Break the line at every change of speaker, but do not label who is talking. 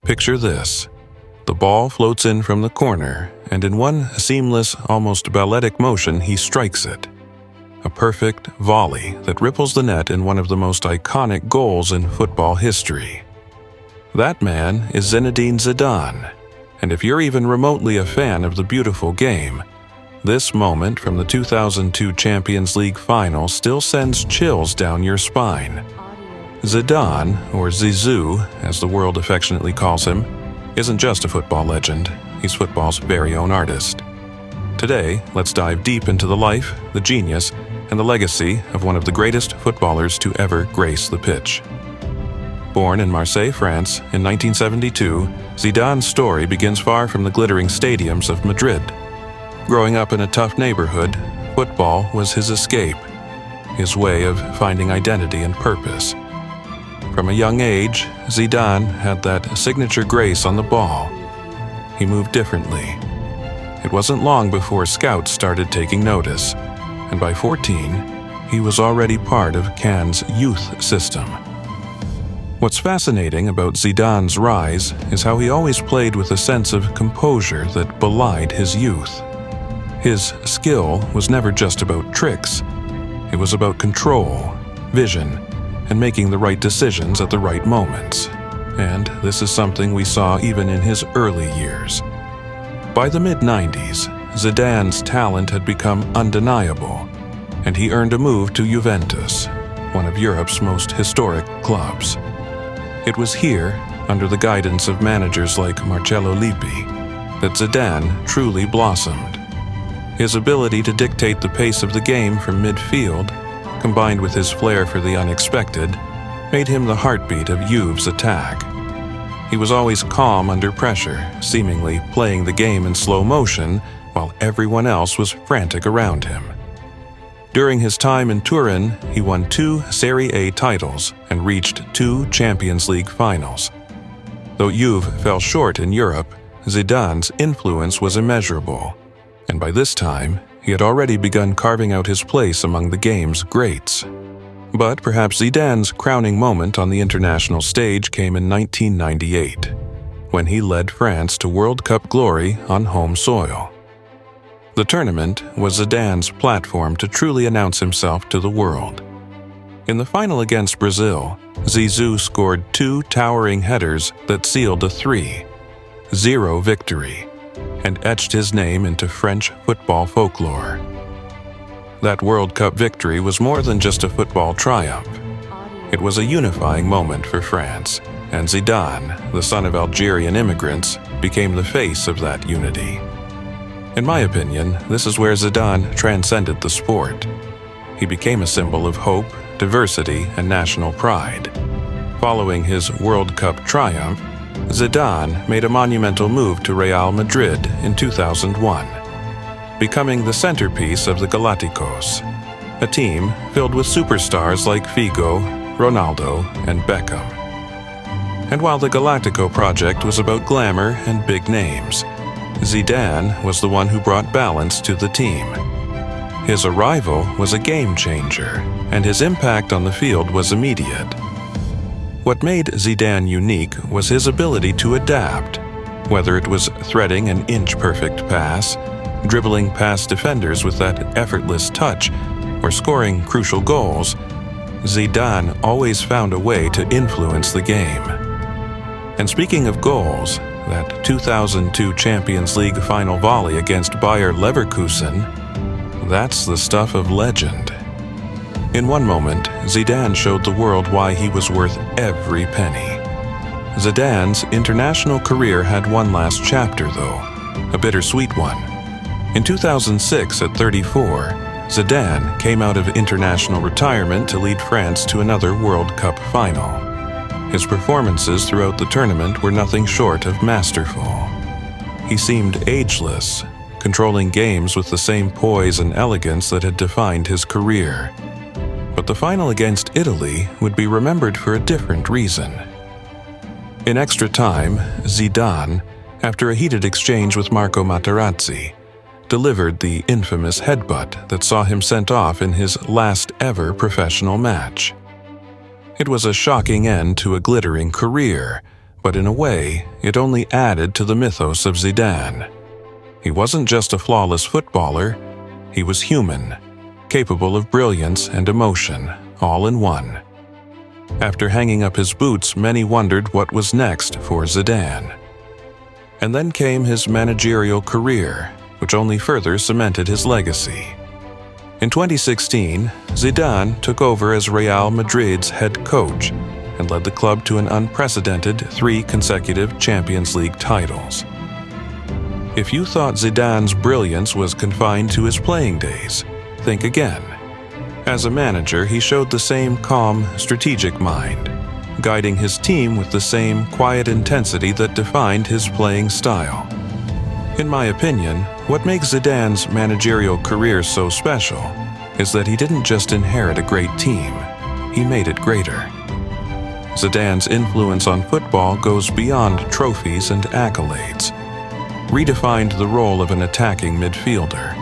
Picture this. The ball floats in from the corner, and in one seamless, almost balletic motion, he strikes it. A perfect volley that ripples the net in one of the most iconic goals in football history. That man is Zinedine Zidane, and if you're even remotely a fan of the beautiful game, this moment from the 2002 Champions League final still sends chills down your spine. Zidane, or Zizou, as the world affectionately calls him, isn't just a football legend, he's football's very own artist. Today, let's dive deep into the life, the genius, and the legacy of one of the greatest footballers to ever grace the pitch. Born in Marseille, France, in 1972, Zidane's story begins far from the glittering stadiums of Madrid. Growing up in a tough neighborhood, football was his escape, his way of finding identity and purpose. From a young age, Zidane had that signature grace on the ball. He moved differently. It wasn't long before scouts started taking notice, and by 14, he was already part of Cannes' youth system. What's fascinating about Zidane's rise is how he always played with a sense of composure that belied his youth. His skill was never just about tricks. It was about control, vision, and making the right decisions at the right moments. And this is something we saw even in his early years. By the mid-90s, Zidane's talent had become undeniable, and he earned a move to Juventus, one of Europe's most historic clubs. It was here, under the guidance of managers like Marcello Lippi, that Zidane truly blossomed. His ability to dictate the pace of the game from midfield, combined with his flair for the unexpected, made him the heartbeat of Juve's attack. He was always calm under pressure, seemingly playing the game in slow motion while everyone else was frantic around him. During his time in Turin, he won 2 Serie A titles and reached 2 Champions League finals. Though Juve fell short in Europe, Zidane's influence was immeasurable, and by this time, he had already begun carving out his place among the game's greats. But perhaps Zidane's crowning moment on the international stage came in 1998, when he led France to World Cup glory on home soil. The tournament was Zidane's platform to truly announce himself to the world. In the final against Brazil, Zizou scored 2 towering headers that sealed a 3-0 victory, and etched his name into French football folklore. That World Cup victory was more than just a football triumph. It was a unifying moment for France, and Zidane, the son of Algerian immigrants, became the face of that unity. In my opinion, this is where Zidane transcended the sport. He became a symbol of hope, diversity, and national pride. Following his World Cup triumph, Zidane made a monumental move to Real Madrid in 2001, becoming the centerpiece of the Galácticos, a team filled with superstars like Figo, Ronaldo, and Beckham. And while the Galáctico project was about glamour and big names, Zidane was the one who brought balance to the team. His arrival was a game changer, and his impact on the field was immediate. What made Zidane unique was his ability to adapt, whether it was threading an inch-perfect pass, dribbling past defenders with that effortless touch, or scoring crucial goals. Zidane always found a way to influence the game. And speaking of goals, that 2002 Champions League final volley against Bayer Leverkusen, that's the stuff of legend. In one moment, Zidane showed the world why he was worth every penny. Zidane's international career had one last chapter, though, a bittersweet one. In 2006, at 34, Zidane came out of international retirement to lead France to another World Cup final. His performances throughout the tournament were nothing short of masterful. He seemed ageless, controlling games with the same poise and elegance that had defined his career. But the final against Italy would be remembered for a different reason. In extra time, Zidane, after a heated exchange with Marco Materazzi, delivered the infamous headbutt that saw him sent off in his last ever professional match. It was a shocking end to a glittering career, But in a way, it only added to the mythos of Zidane. He wasn't just a flawless footballer, he was human, capable of brilliance and emotion, all in one. After hanging up his boots, many wondered what was next for Zidane. And then came his managerial career, which only further cemented his legacy. In 2016, Zidane took over as Real Madrid's head coach and led the club to an unprecedented 3 consecutive Champions League titles. If you thought Zidane's brilliance was confined to his playing days, think again. As a manager, he showed the same calm, strategic mind, guiding his team with the same quiet intensity that defined his playing style. In my opinion, what makes Zidane's managerial career so special is that he didn't just inherit a great team, he made it greater. Zidane's influence on football goes beyond trophies and accolades. Redefined the role of an attacking midfielder,